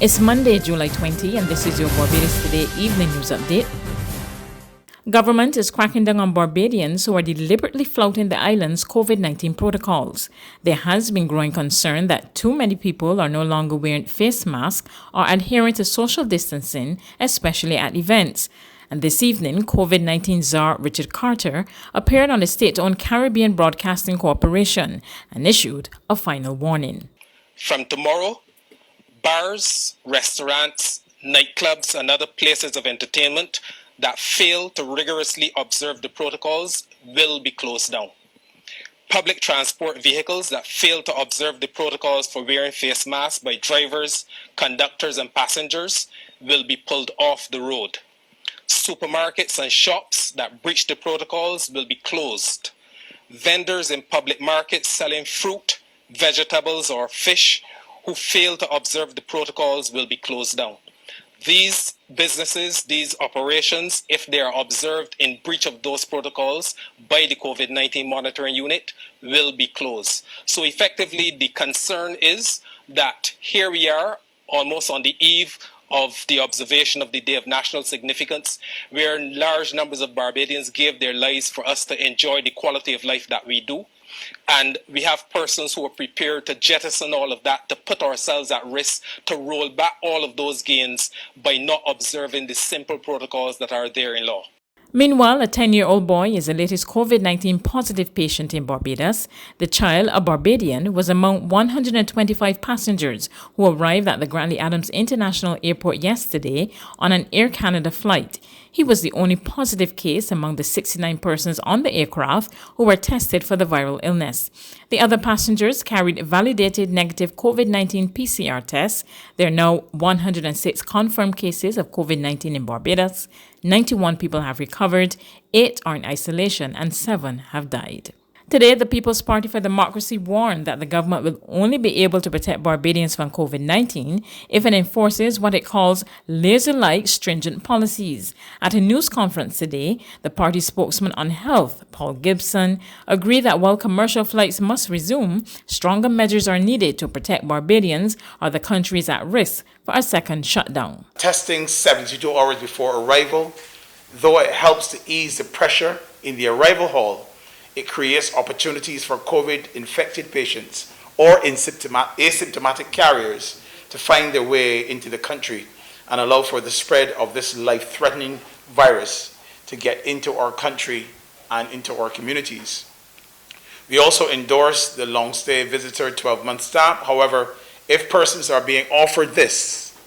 It's Monday, July 20, and this is your Barbados Today Evening News Update. Government is cracking down on Barbadians who are deliberately flouting the island's COVID-19 protocols. There has been growing concern that too many people are no longer wearing face masks or adhering to social distancing, especially at events. And this evening, COVID-19 czar Richard Carter appeared on the state-owned Caribbean Broadcasting Corporation and issued a final warning. From tomorrow, bars, restaurants, nightclubs, and other places of entertainment that fail to rigorously observe the protocols will be closed down. Public transport vehicles that fail to observe the protocols for wearing face masks by drivers, conductors, and passengers will be pulled off the road. Supermarkets and shops that breach the protocols will be closed. Vendors in public markets selling fruit, vegetables, or fish who fail to observe the protocols will be closed down. These businesses, these operations, if they are observed in breach of those protocols by the COVID-19 monitoring unit, will be closed. So effectively, the concern is that here we are, almost on the eve of the observation of the Day of National Significance, where large numbers of Barbadians gave their lives for us to enjoy the quality of life that we do. And we have persons who are prepared to jettison all of that, to put ourselves at risk, to roll back all of those gains by not observing the simple protocols that are there in law. Meanwhile, a 10-year-old boy is the latest COVID-19 positive patient in Barbados. The child, a Barbadian, was among 125 passengers who arrived at the Grantley Adams International Airport yesterday on an Air Canada flight. He was the only positive case among the 69 persons on the aircraft who were tested for the viral illness. The other passengers carried validated negative COVID-19 PCR tests. There are now 106 confirmed cases of COVID-19 in Barbados. 91 people have recovered, 8 are in isolation, and 7 have died. Today, the People's Party for Democracy warned that the government will only be able to protect Barbadians from COVID-19 if it enforces what it calls laser-like stringent policies. At a news conference today, the party spokesman on health, Paul Gibson, agreed that while commercial flights must resume, stronger measures are needed to protect Barbadians or the country is at risk for a second shutdown. Testing 72 hours before arrival, though it helps to ease the pressure in the arrival hall, it creates opportunities for COVID-infected patients or asymptomatic carriers to find their way into the country and allow for the spread of this life-threatening virus to get into our country and into our communities. We also endorse the long-stay visitor 12-month stamp. However, if persons are being offered this,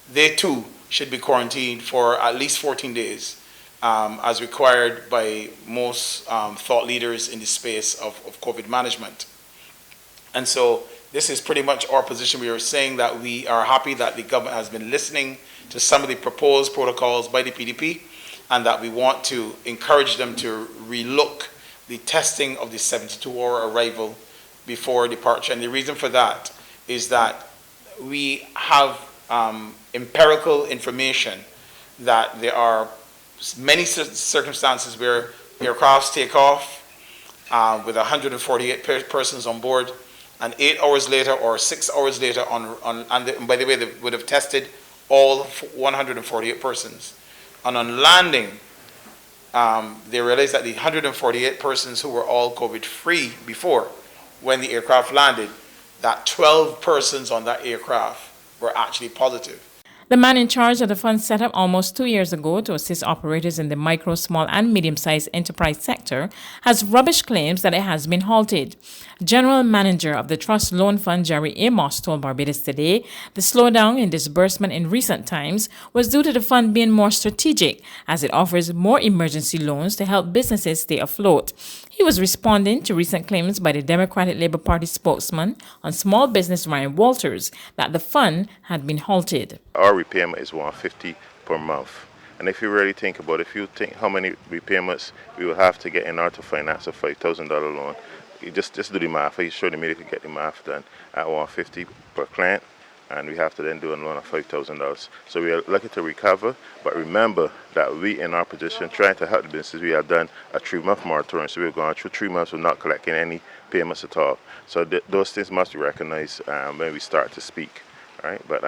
they too should be quarantined for at least 14 days. As required by most thought leaders in the space of COVID management. And so this is pretty much our position. We are saying that we are happy that the government has been listening to some of the proposed protocols by the PDP and that we want to encourage them to relook the testing of the 72-hour arrival before departure. And the reason for that is that we have empirical information that there are many circumstances where aircrafts take off with 148 persons on board, and 8 hours later or 6 hours later, and by the way, they would have tested all 148 persons. And on landing, they realized that the 148 persons who were all COVID-free before, when the aircraft landed, that 12 persons on that aircraft were actually positive. The man in charge of the fund set up almost 2 years ago to assist operators in the micro, small, and medium-sized enterprise sector has rubbished claims that it has been halted. General Manager of the Trust Loan Fund, Jerry Amos, told Barbados Today the slowdown in disbursement in recent times was due to the fund being more strategic, as it offers more emergency loans to help businesses stay afloat. He was responding to recent claims by the Democratic Labour Party spokesman on small business Ryan Walters that the fund had been halted. Our repayment is $150 per month. And if you really think about it, if you think how many repayments we will have to get in order to finance a $5,000 loan, you just do the math. You should immediately get the math done at $150 per client, and we have to then do a loan of $5,000. So we are lucky to recover, but remember that we in our position trying to help the businesses, we have done a 3-month moratorium. So we've gone through 3 months without collecting any payments at all. So those things must be recognized when we start to speak. Right? But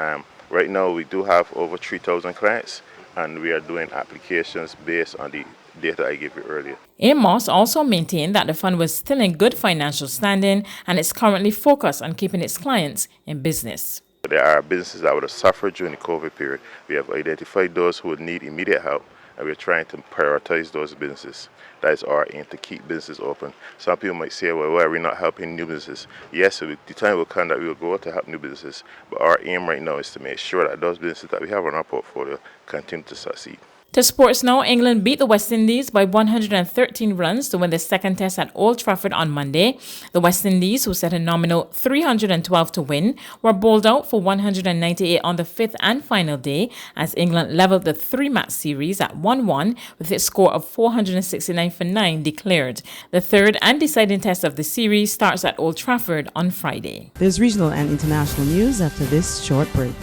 Right now we do have over 3,000 clients, and we are doing applications based on the data I gave you earlier. Amos also maintained that the fund was still in good financial standing and is currently focused on keeping its clients in business. There are businesses that would have suffered during the COVID period. We have identified those who would need immediate help, and we're trying to prioritize those businesses. That is our aim, to keep businesses open. Some people might say, well, why are we not helping new businesses? Yes, the time will come that we will go to help new businesses, but our aim right now is to make sure that those businesses that we have in our portfolio continue to succeed. To sports now, England beat the West Indies by 113 runs to win the second test at Old Trafford on Monday. The West Indies, who set a nominal 312 to win, were bowled out for 198 on the fifth and final day as England levelled the three-match series at 1-1 with its score of 469 for 9 declared. The third and deciding test of the series starts at Old Trafford on Friday. There's regional and international news after this short break.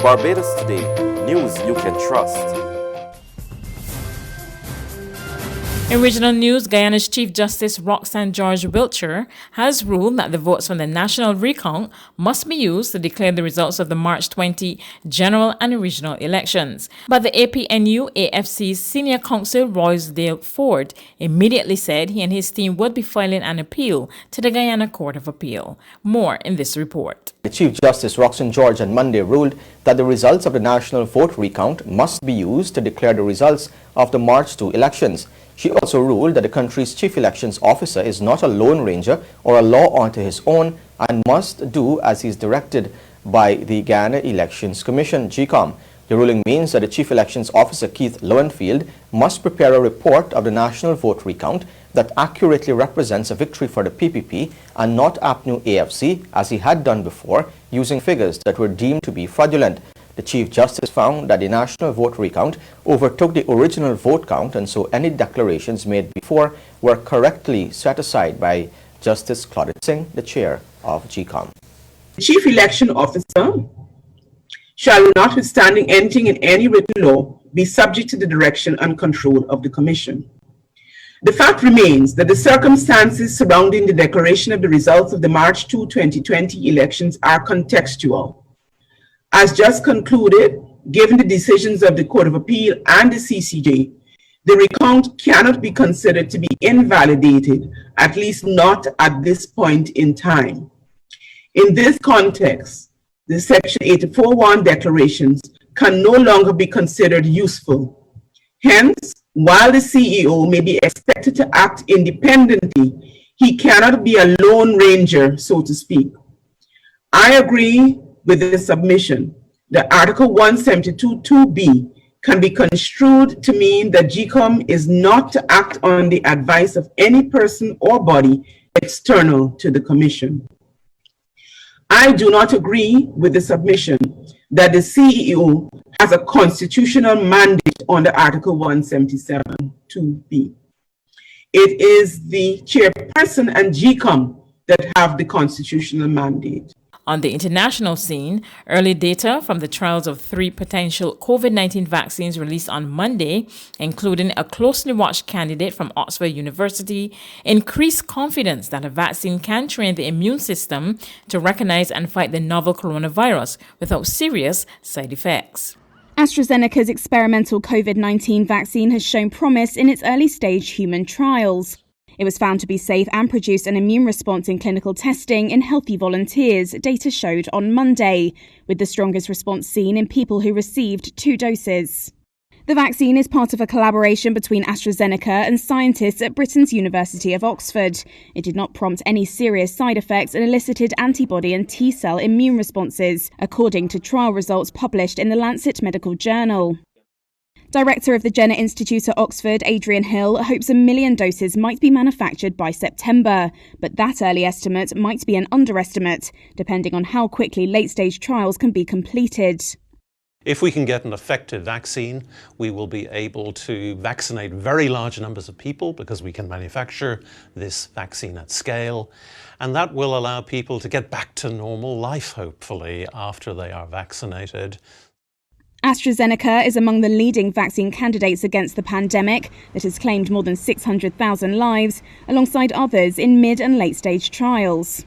Barbados Today, news you can trust. In regional news, Guyana's Chief Justice Roxanne George Wiltshire has ruled that the votes from the national recount must be used to declare the results of the March 20 general and regional elections. But the APNU-AFC's senior counsel Roysdale Ford immediately said he and his team would be filing an appeal to the Guyana Court of Appeal. More in this report. The Chief Justice Roxanne George on Monday ruled that the results of the national vote recount must be used to declare the results of the March 2 elections. She also ruled that the country's chief elections officer is not a lone ranger or a law unto his own and must do as he is directed by the Guyana Elections Commission, GECOM. The ruling means that the chief elections officer, Keith Lowenfield, must prepare a report of the national vote recount that accurately represents a victory for the PPP and not APNU-AFC, as he had done before, using figures that were deemed to be fraudulent. The Chief Justice found that the national vote recount overtook the original vote count, and so any declarations made before were correctly set aside by Justice Claudette Singh, the chair of GECOM. The Chief Election Officer shall, notwithstanding anything in any written law, be subject to the direction and control of the Commission. The fact remains that the circumstances surrounding the declaration of the results of the March 2, 2020 elections are contextual. As just concluded, given the decisions of the Court of Appeal and the CCJ, the recount cannot be considered to be invalidated, at least not at this point in time. In this context, the Section 84.1 declarations can no longer be considered useful. Hence, while the CEO may be expected to act independently, he cannot be a lone ranger, so to speak. I agree with the submission that Article 172(2)(b) can be construed to mean that GECOM is not to act on the advice of any person or body external to the Commission. I do not agree with the submission that the CEO has a constitutional mandate under Article 177(2)(b). It is the chairperson and GECOM that have the constitutional mandate. On the international scene, early data from the trials of 3 potential COVID-19 vaccines released on Monday, including a closely watched candidate from Oxford University, increased confidence that a vaccine can train the immune system to recognize and fight the novel coronavirus without serious side effects. AstraZeneca's experimental COVID-19 vaccine has shown promise in its early-stage human trials. It was found to be safe and produced an immune response in clinical testing in healthy volunteers, data showed on Monday, with the strongest response seen in people who received 2 doses. The vaccine is part of a collaboration between AstraZeneca and scientists at Britain's University of Oxford. It did not prompt any serious side effects and elicited antibody and T-cell immune responses, according to trial results published in the Lancet Medical Journal. Director of the Jenner Institute at Oxford, Adrian Hill, hopes 1 million doses might be manufactured by September, but that early estimate might be an underestimate, depending on how quickly late-stage trials can be completed. If we can get an effective vaccine, we will be able to vaccinate very large numbers of people because we can manufacture this vaccine at scale. And that will allow people to get back to normal life, hopefully, after they are vaccinated. AstraZeneca is among the leading vaccine candidates against the pandemic that has claimed more than 600,000 lives, alongside others in mid and late-stage trials.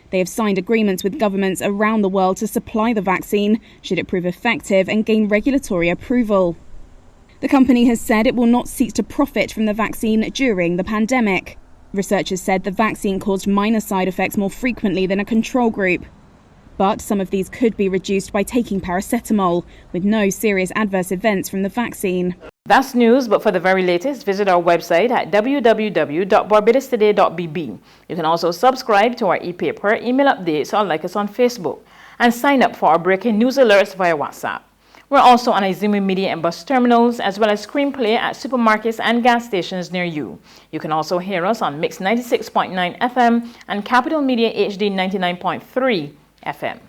They have signed agreements with governments around the world to supply the vaccine, should it prove effective and gain regulatory approval. The company has said it will not seek to profit from the vaccine during the pandemic. Researchers said the vaccine caused minor side effects more frequently than a control group. But some of these could be reduced by taking paracetamol, with no serious adverse events from the vaccine. That's news, but for the very latest, visit our website at www.barbadostoday.bb. You can also subscribe to our e-paper, email updates, or like us on Facebook, and sign up for our breaking news alerts via WhatsApp. We're also on Izumi Media and bus terminals, as well as screenplay at supermarkets and gas stations near you. You can also hear us on Mix 96.9 FM and Capital Media HD 99.3 FM.